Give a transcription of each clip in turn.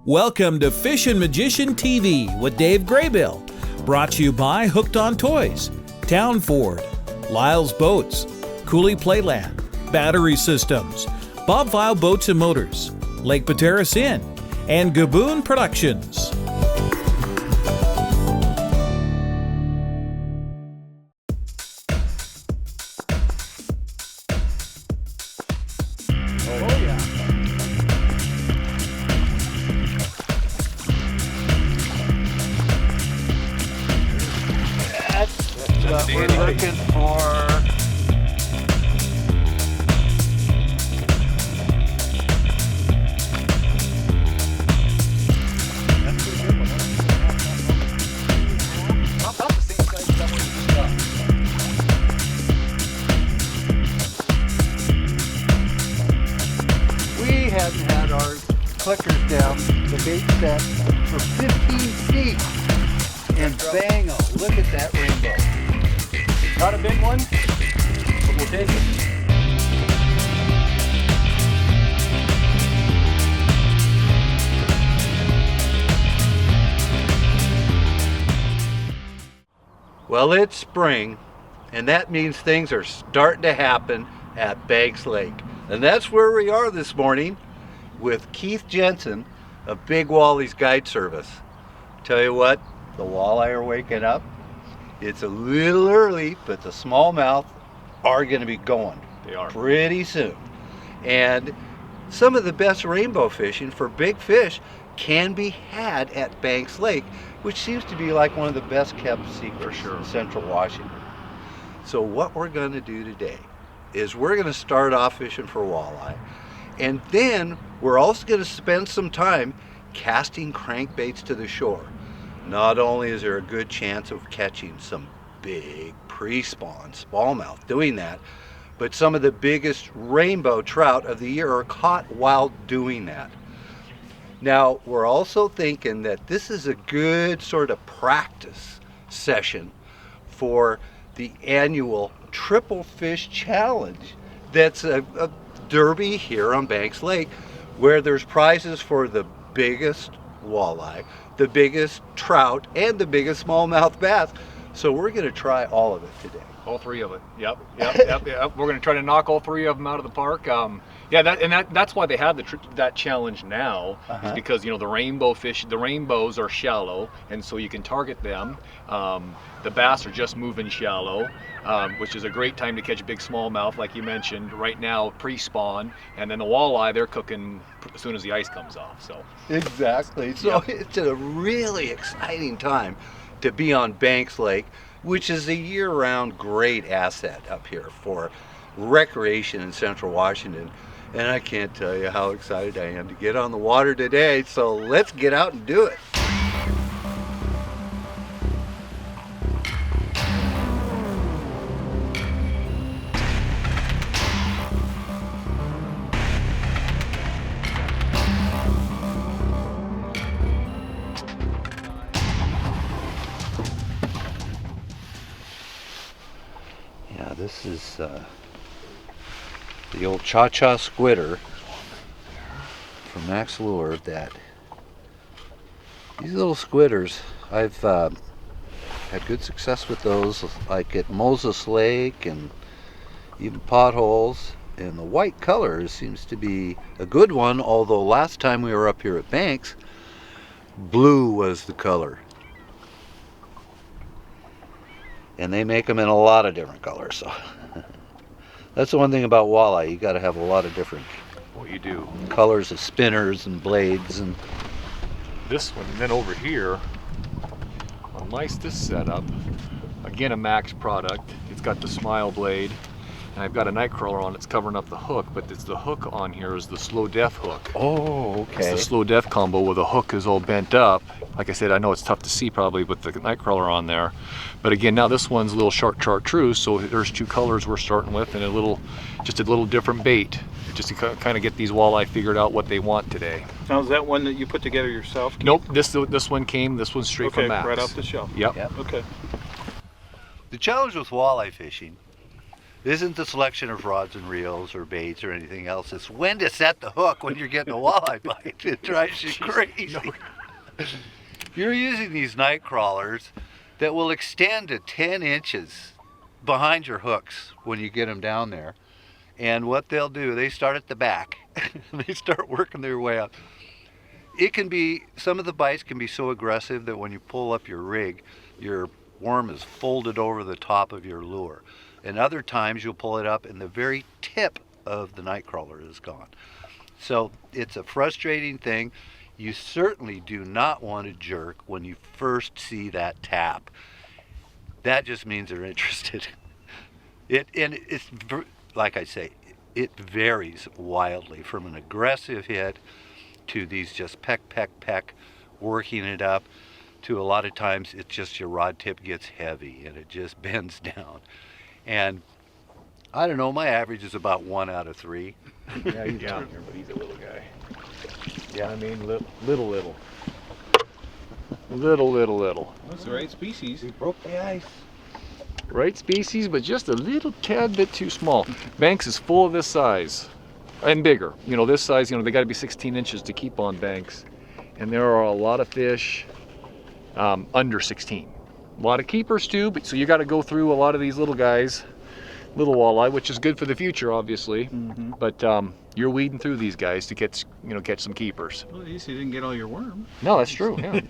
Welcome to Fishin' Magician TV with Dave Graybill. Brought to you by Hooked on Toys, Town Ford, Lyle's Boats, Cooley Playland, Battery Systems, Bob Vile Boats and Motors, Lake Pateras Inn, and Gaboon Productions. What we're looking for. We hadn't had our clickers down the bait set for 15 feet. And bang, oh, look at that rainbow. Not a big one, but we'll take it. Well, it's spring, and that means things are starting to happen at Banks Lake. And that's where we are this morning with Keith Jensen of Big Wally's Guide Service. Tell you what, the walleye are waking up. It's a little early, but the smallmouth are going to be going. They are. Pretty soon. And some of the best rainbow fishing for big fish can be had at Banks Lake, which seems to be like one of the best kept secrets in Central Washington. So what we're going to do today is we're going to start off fishing for walleye, and then we're also going to spend some time casting crankbaits to the shore. Not only is there a good chance of catching some big pre-spawn smallmouth doing that, but some of the biggest rainbow trout of the year are caught while doing that. Now, we're also thinking that this is a good sort of practice session for the annual Triple Fish Challenge. That's a derby here on Banks Lake where there's prizes for the biggest walleye, the biggest trout, and the biggest smallmouth bass. So we're going to try all of it today. All three of it. Yep. We're going to try to knock all three of them out of the park. That's why they have that challenge now, is because the rainbow fish, the rainbows are shallow, and so you can target them. The bass are just moving shallow, which is a great time to catch a big smallmouth, like you mentioned. Right now, pre-spawn, and then the walleye, they're cooking as soon as the ice comes off. So exactly. So it's a really exciting time to be on Banks Lake, which is a year-round great asset up here for recreation in Central Washington. And I can't tell you how excited I am to get on the water today, so let's get out and do it. Yeah, this is the old Cha-Cha Squidder from Max Lure. These little squidders, I've had good success with those, like at Moses Lake and even Potholes. And the white color seems to be a good one, although last time we were up here at Banks, blue was the color. And they make them in a lot of different colors, so that's the one thing about walleye. You got to have a lot of different colors of spinners and blades. And this one, and then over here on this setup, again a Max product. It's got the smile blade, and I've got a night crawler on. It's covering up the hook, but it's the hook on here is the slow death hook. Oh, okay. It's the slow death combo where the hook is all bent up. Like I said, I know it's tough to see probably with the night crawler on there, but again, now this one's a little shark chartreuse, so there's two colors we're starting with, and just a little different bait, just to kind of get these walleye figured out what they want today. Now, is that one that you put together yourself, Keith? Nope, this one's straight from Max. Right off the shelf. Yep. Okay. The challenge with walleye fishing isn't the selection of rods and reels or baits or anything else. It's when to set the hook when you're getting a walleye bite. It drives you crazy. You're using these night crawlers that will extend to 10 inches behind your hooks when you get them down there. And what they'll do, they start at the back. They start working their way up. It can be, some of the bites can be so aggressive that when you pull up your rig, your worm is folded over the top of your lure. And other times you'll pull it up and the very tip of the night crawler is gone. So it's a frustrating thing. You certainly do not want to jerk when you first see that tap. That just means they're interested. It's like I say, it varies wildly from an aggressive hit to these just peck, peck, peck, working it up, to a lot of times it's just your rod tip gets heavy and it just bends down. And I don't know, my average is about 1 out of 3. Yeah, he's down here, but he's a little guy. Yeah, I mean, little. That's the right species. We broke the ice. Right species, but just a little tad bit too small. Banks is full of this size and bigger. You know, this size, you know, they got to be 16 inches to keep on banks. And there are a lot of fish under 16. A lot of keepers too, but so you got to go through a lot of these little guys, little walleye, which is good for the future, obviously. Mm-hmm. But you're weeding through these guys to catch some keepers. Well, at least you didn't get all your worm. No, that's true. Yeah,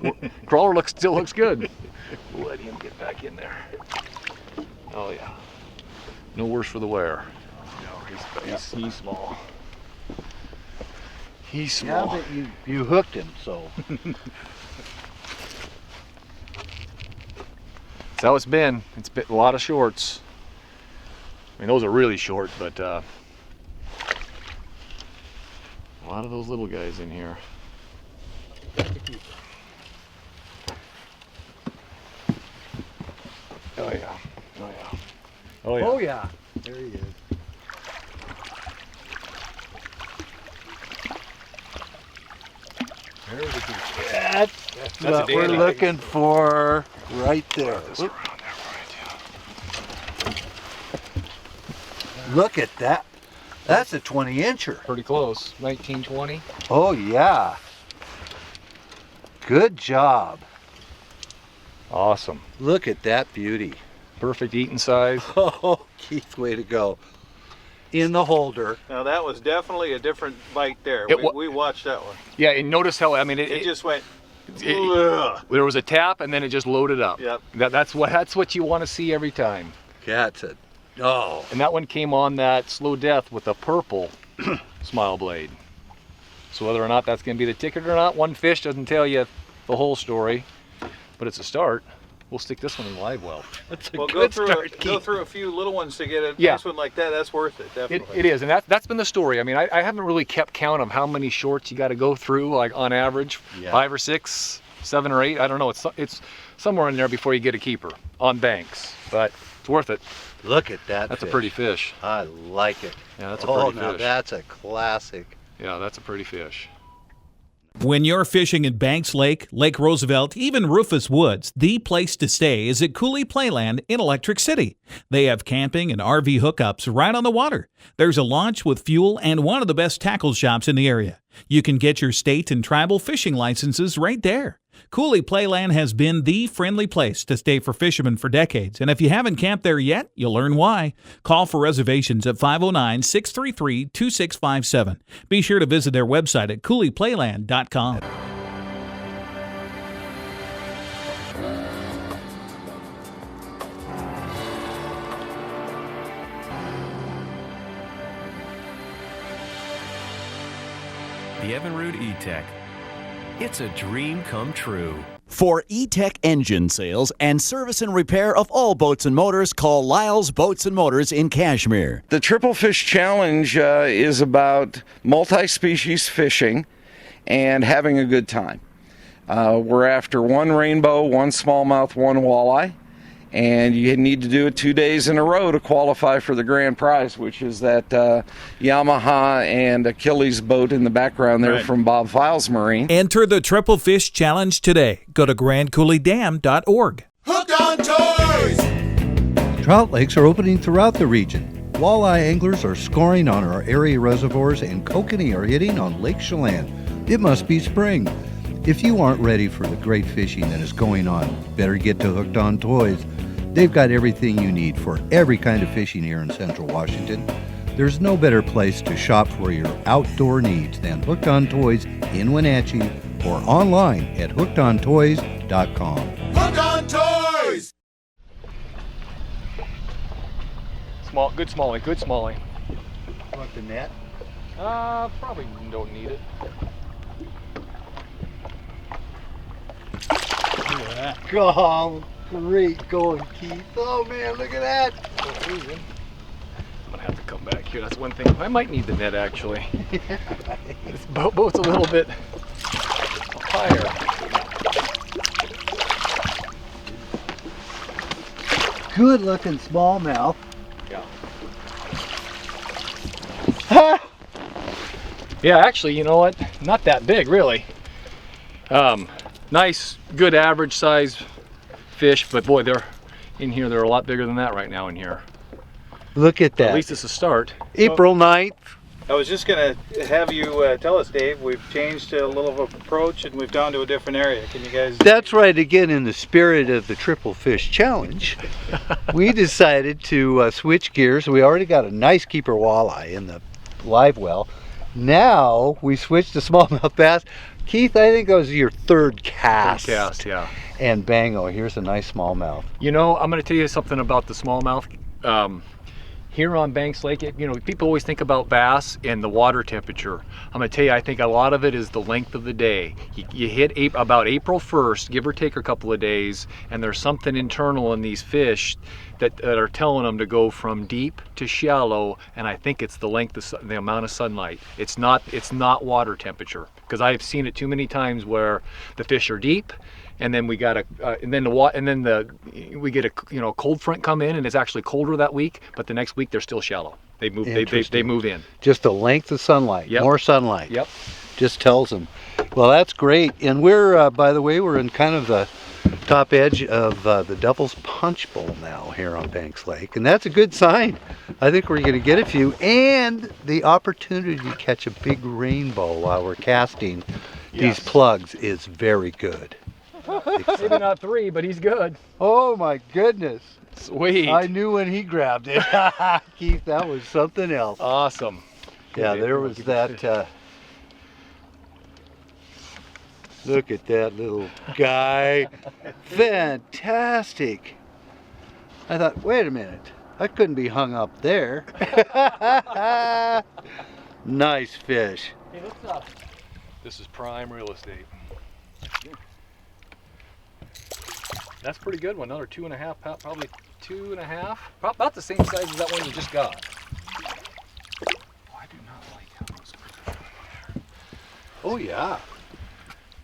crawler still looks good. Let him get back in there. Oh yeah, no worse for the wear. No, he's small. He's small. Yeah, but you hooked him, so. That's how it's been. It's been a lot of shorts. I mean, those are really short, but a lot of those little guys in here. Oh yeah. Oh yeah. Oh yeah. Oh yeah. There he is. There's a keeper. That's a what we're dandy. looking for right there. This Whoop. around there, right, yeah. Look at that. That's a 20-incher. Pretty close. 1920. Oh yeah. Good job. Awesome. Look at that beauty. Perfect eating size. Oh, Keith, way to go. In the holder. Now that was definitely a different bite there. We watched that one. Yeah, and notice how, I mean, It just went. there was a tap and then it just loaded up. Yep. That's what you want to see every time. That's it. Oh. And that one came on that slow death with a purple smile blade. So whether or not that's going to be the ticket or not, one fish doesn't tell you the whole story, but it's a start. We'll stick this one in live well. That's a Well, good go start, through a few little ones to get a Yeah. nice one like that. That's worth it, definitely. It is, and that's been the story. I mean, I haven't really kept count of how many shorts you got to go through, like on average, Yeah. 5 or 6, 7 or 8. I don't know. It's somewhere in there before you get a keeper on banks, but it's worth it. Look at that. That's fish. a pretty fish. I like it. Yeah, that's a Oh, pretty now fish. that's a classic. Yeah, that's a pretty fish. When you're fishing in Banks Lake, Lake Roosevelt, even Rufus Woods, the place to stay is at Cooley Playland in Electric City. They have camping and RV hookups right on the water. There's a launch with fuel and one of the best tackle shops in the area. You can get your state and tribal fishing licenses right there. Cooley Playland has been the friendly place to stay for fishermen for decades, and if you haven't camped there yet, you'll learn why. Call for reservations at 509-633-2657. Be sure to visit their website at cooleyplayland.com. The Evinrude E-Tech. It's a dream come true. For E-Tech engine sales and service and repair of all boats and motors, call Lyle's Boats and Motors in Kashmir. The Triple Fish Challenge is about multi-species fishing and having a good time. We're after one rainbow, one smallmouth, one walleye, and you need to do it 2 days in a row to qualify for the grand prize, which is that Yamaha and Achilles boat in the background there from Bob Files Marine. Enter the Triple Fish Challenge today. Go to grandcouleydam.org. Hooked on Toys! Trout lakes are opening throughout the region. Walleye anglers are scoring on our area reservoirs and kokanee are hitting on Lake Chelan. It must be spring. If you aren't ready for the great fishing that is going on, better get to Hooked on Toys. They've got everything you need for every kind of fishing here in Central Washington. There's no better place to shop for your outdoor needs than Hooked on Toys in Wenatchee or online at hookedontoys.com. Hooked on Toys! Small, good smallie, good smallie. Want the net? Probably don't need it. Look at that. Oh, great going, Keith. Oh man, look at that. I'm gonna have to come back here. That's one thing. I might need the net actually. This boat's a little bit higher. Good looking smallmouth. Yeah. Yeah, actually, you know what? Not that big, really. Nice, good average size fish, but boy, they're in here. They're a lot bigger than that right now in here. Look at that. At least it's a start. April 9th. I was just going to have you tell us, Dave, we've changed a little of approach and we've gone to a different area. Can you guys... That's right. Again, in the spirit of the Triple Fish Challenge, we decided to switch gears. We already got a nice keeper walleye in the live well. Now we switched to smallmouth bass. Keith, I think that was your third cast. Third cast, yeah. And bango, here's a nice smallmouth. You know, I'm going to tell you something about the smallmouth. Here on Banks Lake, you know, people always think about bass and the water temperature. I'm going to tell you, I think a lot of it is the length of the day. You hit about April 1st, give or take a couple of days, and there's something internal in these fish that are telling them to go from deep to shallow, and I think it's the length of the amount of sunlight. It's not water temperature, because I've seen it too many times where the fish are deep, and then we got we get a cold front come in and it's actually colder that week, but the next week they're still shallow. They move they move in. Just the length of sunlight. Yep. More sunlight. Yep. Just tells them. Well, that's great. And we're by the way, we're in kind of the top edge of the Devil's Punch Bowl now here on Banks Lake, and that's a good sign. I think we're going to get a few, and the opportunity to catch a big rainbow while we're casting these plugs is very good. Maybe not 3, but he's good. Oh my goodness. Sweet. I knew when he grabbed it. Keith, that was something else. Awesome. Yeah, there was that. Look at that little guy. Fantastic. I thought, wait a minute. I couldn't be hung up there. Nice fish. Hey, this is prime real estate. That's a pretty good one. Another 2.5, probably 2.5. About the same size as that one you just got. Oh, I do not like how those are. Oh yeah.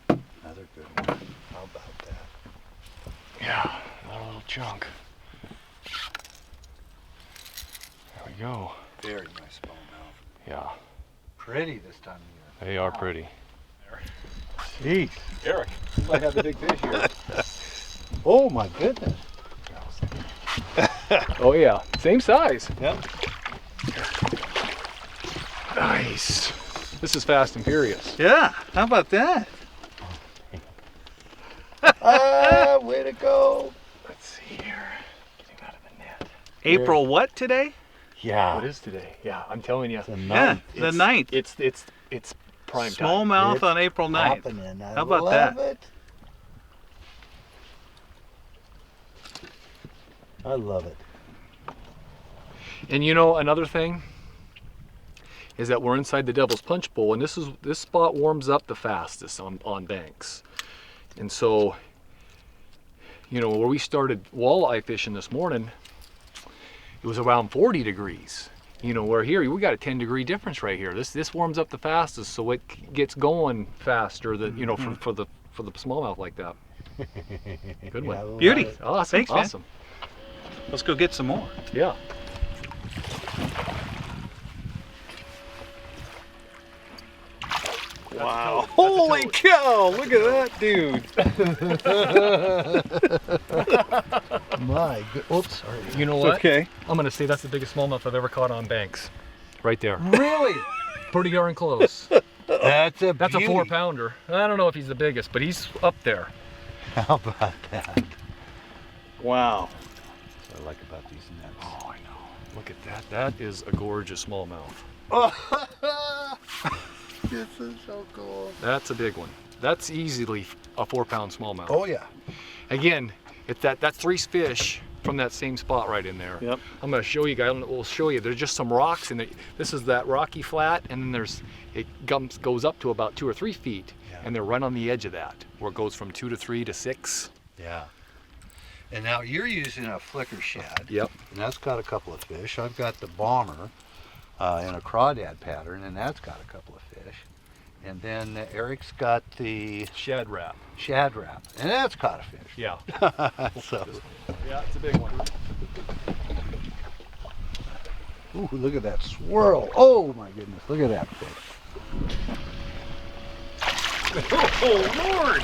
Another good one. How about that? Yeah, that little chunk. There we go. Very nice smallmouth. Yeah. Pretty this time of year. They are pretty. Jeez. Eric, you might have the big fish here. Oh my goodness. Oh yeah, same size. Yep. Nice. This is fast and furious. Yeah, how about that? Way to go. Let's see here. Getting out of the net. April what today? Yeah. What is today? Yeah, I'm telling you. Yeah, the 9th. It's prime time. Smallmouth on April 9th. How about that? I love it. And you know, another thing is that we're inside the Devil's Punch Bowl, and this spot warms up the fastest on Banks. And so, you know, where we started walleye fishing this morning, it was around 40 degrees. You know, where here we got a 10-degree difference right here. This warms up the fastest, so it gets going faster than, you know, for the smallmouth like that. Good one. Beauty. Awesome. Thanks, man. Awesome. Let's go get some more. Yeah. Wow. Holy cow, look at that dude. My good. Oops, sorry. You know what? Okay. I'm gonna say that's the biggest smallmouth I've ever caught on banks. Right there. Really? Pretty darn close. That's a That's a beauty. 4-pounder. I don't know if he's the biggest, but he's up there. How about that? Wow. That's what I like about these nets. Oh, I know. Look at that. That is a gorgeous smallmouth. This is so cool. That's a big one. That's easily a 4-pound smallmouth. Oh yeah. Again, it's that's 3 fish from that same spot right in there. Yep. I'm going to show you guys. We'll show you. There's just some rocks in it. This is that rocky flat, and then it goes up to about 2 or 3 feet, and they're right on the edge of that, where it goes from 2 to 3 to 6. Yeah. And now you're using a flicker shad. Yep. And that's got a couple of fish. I've got the bomber in a crawdad pattern, and that's got a couple of fish. And then Eric's got the Shad wrap. shad wrap, and that's caught a fish. Yeah. So, Yeah, it's a big one. ooh, look at that swirl. Oh my goodness, look at that fish. Oh, Lord!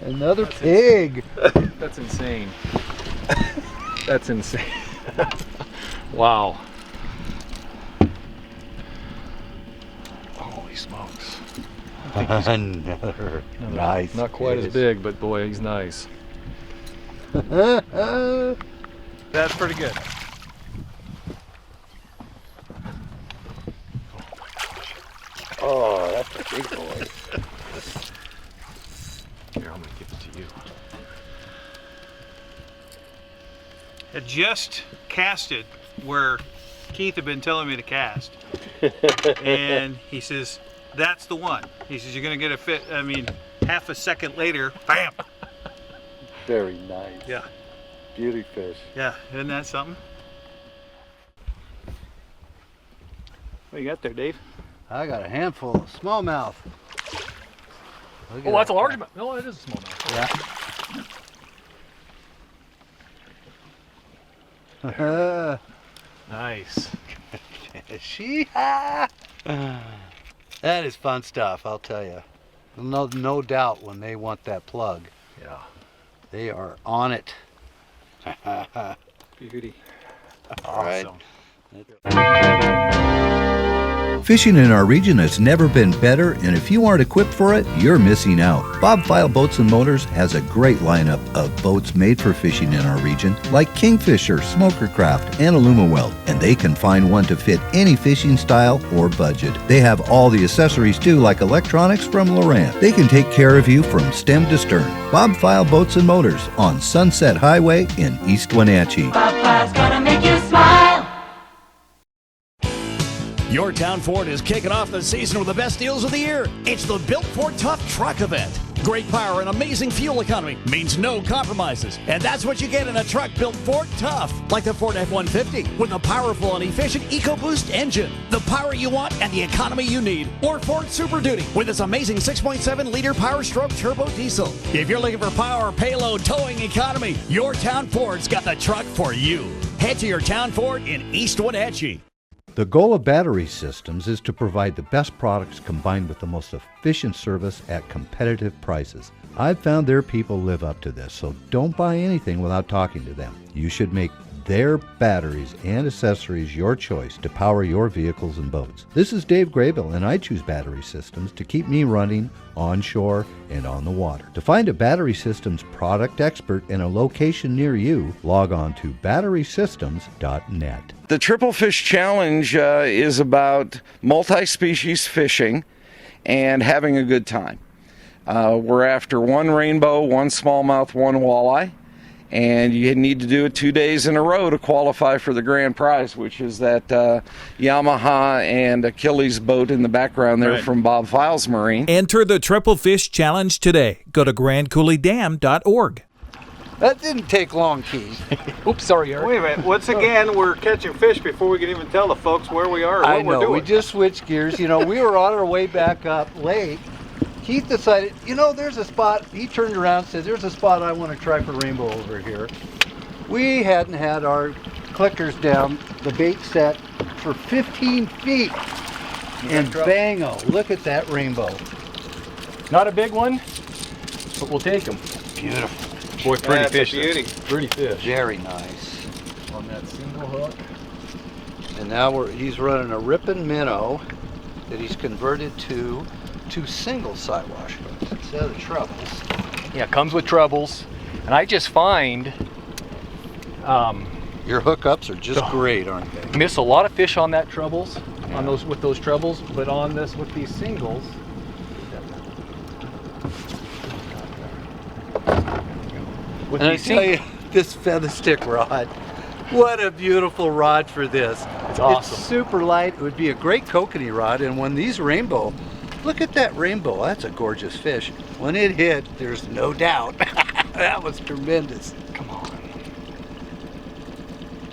Another pig. That's insane. That's insane. Wow. Holy smokes. Another nice. Not quite as fish. big, but boy, he's nice. That's pretty good. Oh, that's a big boy. Here, I'm gonna give it to you. I just casted where Keith had been telling me to cast. And he says, that's the one. He says, you're going to get a fit. I mean, half a second later, bam. Very nice. Yeah. Beauty fish. Yeah. Isn't that something? What you got there, Dave? I got a handful of smallmouth. Look at Oh, that's that a large guy. one. No, it is a smallmouth. Yeah. Nice. That is fun stuff, I'll tell you. No doubt when they want that plug, Yeah. they are on it. Beauty. All right. Fishing in our region has never been better, and if you aren't equipped for it, you're missing out. Bob File Boats and Motors has a great lineup of boats made for fishing in our region, like Kingfisher, Smoker Craft, and Alumaweld, and they can find one to fit any fishing style or budget. They have all the accessories too, like electronics from Lowrance. They can take care of you from stem to stern. Bob File Boats and Motors on Sunset Highway in East Wenatchee. Bob File's gonna make you smile. Your Town Ford is kicking off the season with the best deals of the year. It's the Built Ford Tough Truck event. Great power and amazing fuel economy means no compromises. And that's what you get in a truck built Ford Tough, like the Ford F-150, with a powerful and efficient EcoBoost engine. The power you want and the economy you need. Or Ford Super Duty, with its amazing 6.7-liter Power Stroke turbo diesel. If you're looking for power, payload, towing economy, your Town Ford's got the truck for you. Head to your Town Ford in East Wenatchee. The goal of Battery Systems is to provide the best products combined with the most efficient service at competitive prices. I've found their people live up to this, so don't buy anything without talking to them. You should make their batteries and accessories your choice to power your vehicles and boats. This is Dave Graybill, and I choose Battery Systems to keep me running onshore and on the water. To find a Battery Systems product expert in a location near you, log on to batterysystems.net. The Triple Fish Challenge is about multi-species fishing and having a good time. We're after one rainbow, one smallmouth, one walleye, and you need to do it 2 days in a row to qualify for the grand prize, which is that Yamaha and Achilles boat in the background there from Bob Files Marine. Enter the Triple Fish Challenge today. Go to grandcouleydam.org. That didn't take long, Keith. Oops, sorry, Eric. Wait a minute. Once again, we're catching fish before we can even tell the folks where we are or what we're doing. We just switched gears. You know, we were on our way back up lake. Keith decided, you know, there's a spot. He turned around and said, there's a spot I want to try for rainbow over here. We hadn't had our clickers down, the bait set, for 15 feet. And bango, look at that rainbow. Not a big one, but we'll take them. Beautiful. Boy, pretty That's a fish. beauty. Pretty fish. Very nice. On that single hook. And now he's running a ripping minnow that he's converted to 2 single side wash hooks instead of the trebles. Yeah, it comes with trebles. And I just find Your hookups are just great, aren't they? miss a lot of fish on that trebles, on those with those trebles, but on this with these singles. With And I these tell you, this feather stick rod, what a beautiful rod for this. It's awesome. It's super light. It would be a great kokanee rod. And when these rainbow, look at that rainbow. That's a gorgeous fish. When it hit, there's no doubt. That was tremendous. Come on.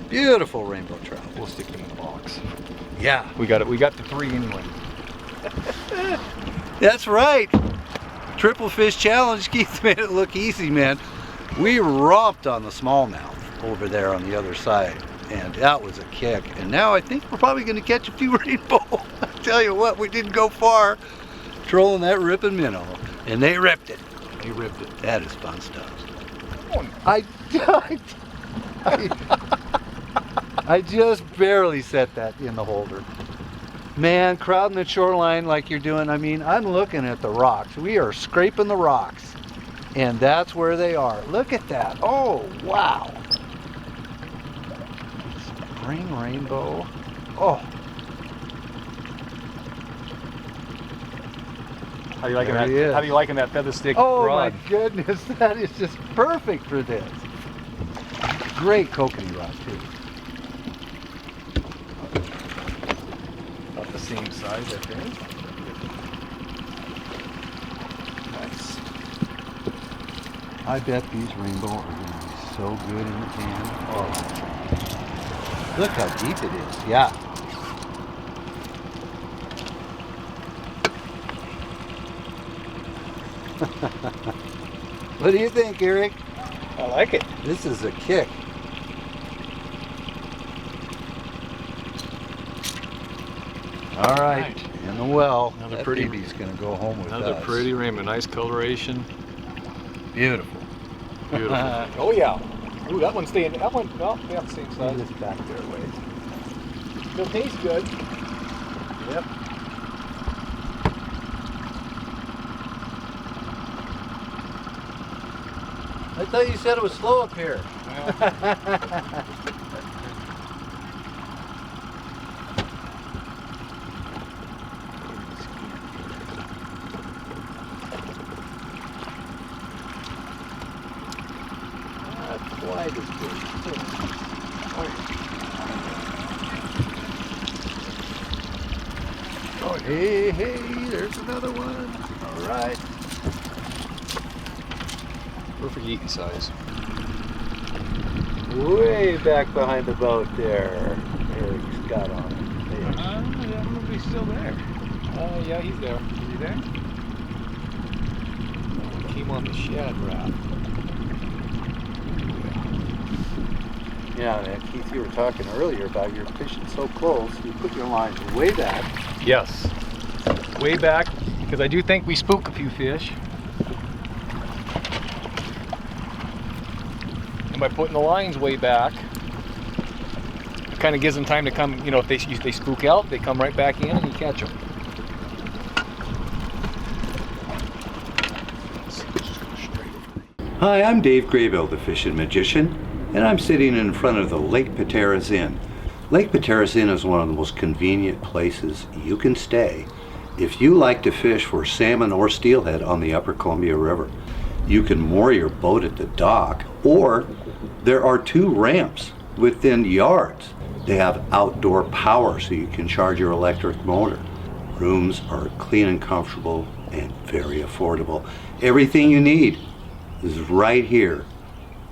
Beautiful rainbow trout. We'll stick them in the box. Yeah. We got it. We got the 3 anyway. That's right. Triple fish challenge. Keith made it look easy, man. We romped on the smallmouth over there on the other side, and that was a kick. And now I think we're probably going to catch a few rainbow. I tell you what, we didn't go far trolling that ripping minnow, and they ripped it. They ripped it. That is fun stuff. I just barely set that in the holder. Man, crowding the shoreline like you're doing, I mean, I'm looking at the rocks. We are scraping the rocks. And that's where they are. Look at that. Oh, wow. Spring rainbow. Oh. How you liking There that? he is. How do you liking that feather stick Oh rod? my goodness, that is just perfect for this. Great kokanee rod too. About the same size, I think. Nice. I bet these rainbow are going to be so good in the can. Oh, look how deep it is. Yeah. What do you think, Eric? I like it. This is a kick. All right, in the well. Another That pretty- baby's going to go home with Another us. pretty rainbow. Nice coloration. Beautiful. Beautiful. Oh yeah. Ooh, that one's staying. That one. Oh, yeah, same size. Just back there a ways. Still tastes good. Yep. I thought you said it was slow up here. Not quite as good. Oh, hey, there's another one. All right. Perfect eating size. Way back behind the boat there. Eric's got on it. I don't know if he's still there. Yeah, he's there. Is he there? Came on the shad raft. Yeah, man, Keith, you were talking earlier about your fishing so close. You put your lines way back. Yes. Way back, because I do think we spook a few fish. And by putting the lines way back, it kind of gives them time to come, you know, if they spook out, they come right back in and you catch them. Hi, I'm Dave Graybill, the Fishing Magician, and I'm sitting in front of the Lake Pateras Inn. Lake Pateras Inn is one of the most convenient places you can stay if you like to fish for salmon or steelhead on the Upper Columbia River. You can moor your boat at the dock, or there are 2 ramps within yards. They have outdoor power so you can charge your electric motor. Rooms are clean and comfortable and very affordable. Everything you need is right here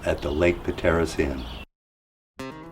at the Lake Pateras Inn.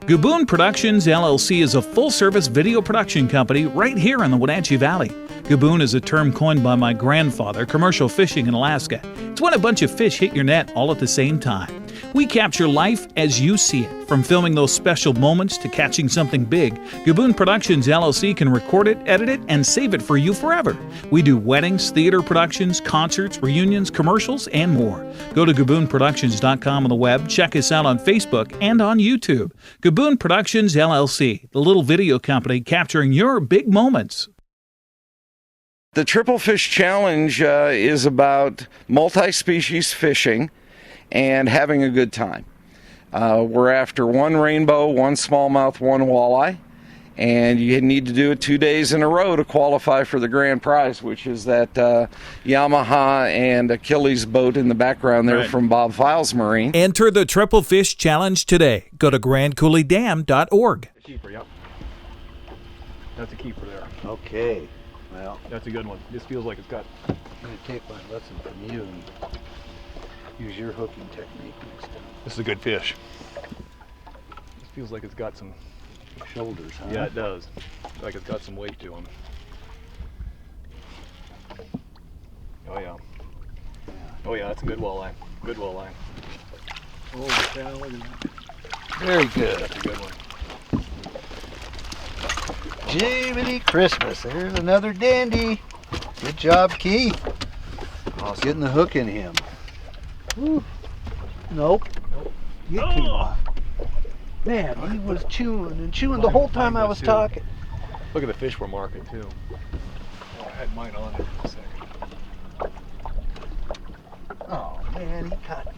Gaboon Productions LLC is a full-service video production company right here in the Wenatchee Valley. Gaboon is a term coined by my grandfather, commercial fishing in Alaska. It's when a bunch of fish hit your net all at the same time. We capture life as you see it. From filming those special moments to catching something big, Gaboon Productions LLC can record it, edit it, and save it for you forever. We do weddings, theater productions, concerts, reunions, commercials, and more. Go to GaboonProductions.com on the web, check us out on Facebook and on YouTube. Gaboon Productions LLC, the little video company capturing your big moments. The Triple Fish Challenge is about multi-species fishing and having a good time. We're after one rainbow, one smallmouth, one walleye, and you need to do it 2 days in a row to qualify for the grand prize, which is that Yamaha and Achilles boat in the background there from Bob Files Marine. Enter the Triple Fish Challenge today. Go to grandcouleydam.org. Keeper, yep. That's a keeper there. Okay. Well, that's a good one. This feels like it's got... I'm going to take my lesson from you and use your hooking technique next time. This is a good fish. This feels like it's got some shoulders, huh? Yeah, it does. Like it's got some weight to him. Oh yeah. Oh yeah, that's a good walleye. Good walleye. Oh, yeah, look at that. Very good. That's a good one. Jiminy Christmas, there's another dandy. Good job, Keith. Awesome. Getting the hook in him. Woo. Nope. It came off. Man, he was chewing and chewing the whole time I was talking. Look at the fish we're marking too. Oh, I had mine on there for a second. Oh man, he cut.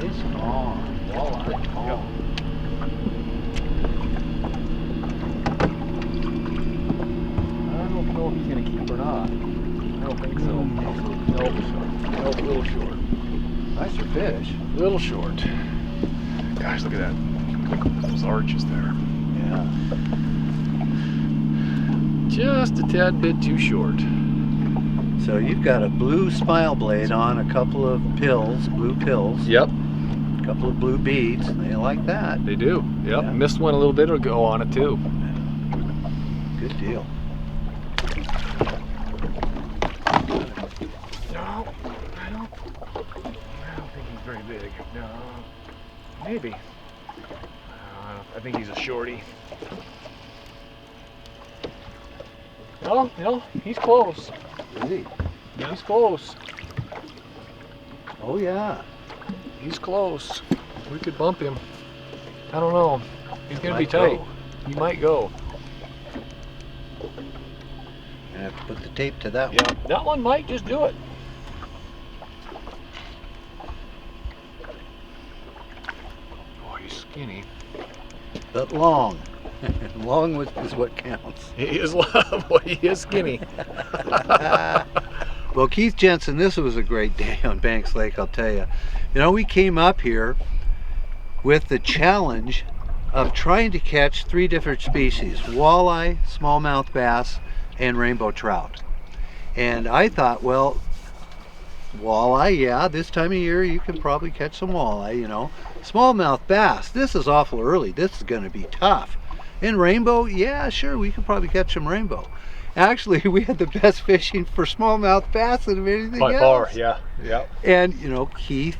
It's on. Walleye on. I don't know if he's going to keep or not. I don't think so. Nope, a little short. Nicer fish. A little short. Gosh, look at that. Look at those arches there. Yeah. Just a tad bit too short. So you've got a blue smile blade on, a couple of pills, blue pills. Yep. A couple of blue beads. They like that. They do. Yep. Yeah. Missed one a little bit ago on it too. Good deal. No, I don't think he's very big. No, maybe. I think he's a shorty. No, he's close. Really? He's close. Oh yeah. He's close. We could bump him. I don't know. He's gonna be Might tight. go. He might go. I have to put the tape to that Yeah, one. that one might just do it. Oh, he's skinny. But long. Long is what counts. He is boy, he is skinny. Well, Keith Jensen, this was a great day on Banks Lake, I'll tell you. You know, we came up here with the challenge of trying to catch 3 different species: walleye, smallmouth bass, and rainbow trout. And I thought, well, walleye, yeah, this time of year you can probably catch some walleye, you know. Smallmouth bass, this is awful early. This is going to be tough. And rainbow, yeah, sure, we could probably catch some rainbow. Actually, we had the best fishing for smallmouth bass than anything else. By far, yeah. And, you know, Keith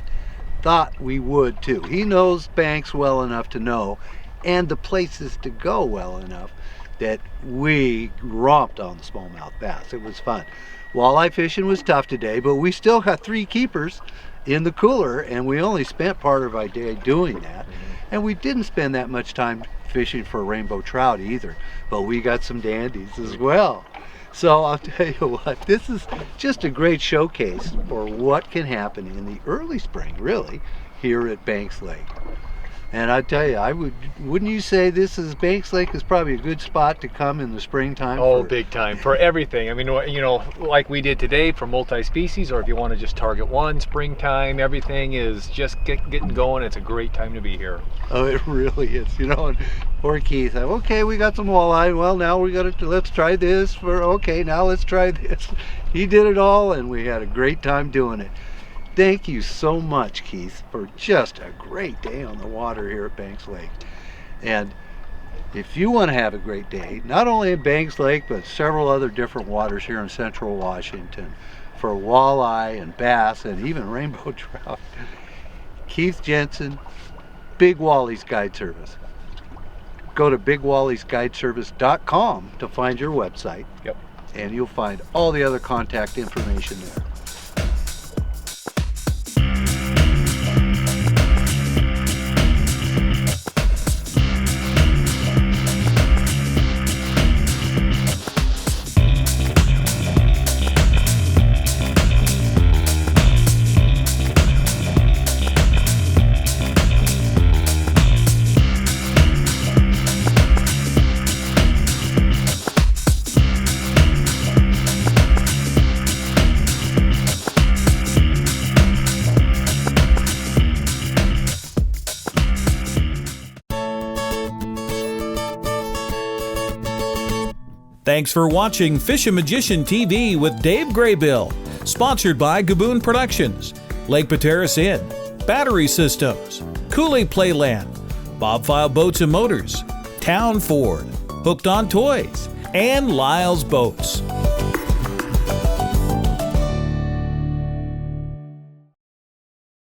thought we would too. He knows Banks well enough to know, and the places to go well enough, that we romped on the smallmouth bass. It was fun. Walleye fishing was tough today, but we still got 3 keepers in the cooler, and we only spent part of our day doing that. And we didn't spend that much time fishing for rainbow trout either, but we got some dandies as well. So I'll tell you what, this is just a great showcase for what can happen in the early spring, really, here at Banks Lake. And I tell you, wouldn't you say Banks Lake is probably a good spot to come in the springtime? Oh, big time for everything. I mean, you know, like we did today for multi-species, or if you want to just target one, springtime, everything is just getting going. It's a great time to be here. Oh, it really is. You know, and poor Keith, okay, we got some walleye. Well, now let's try this. Okay, now let's try this. He did it all, and we had a great time doing it. Thank you so much, Keith, for just a great day on the water here at Banks Lake. And if you want to have a great day, not only at Banks Lake, but several other different waters here in Central Washington, for walleye and bass and even rainbow trout. Keith Jensen, Big Wally's Guide Service. Go to bigwallysguideservice.com to find your website. Yep. And you'll find all the other contact information there. Thanks for watching Fishin' Magician TV with Dave Graybill, sponsored by Gaboon Productions, Lake Pateras Inn, Battery Systems, Cooley Playland, Bobfile Boats and Motors, Town Ford, Hooked on Toys, and Lyle's Boats.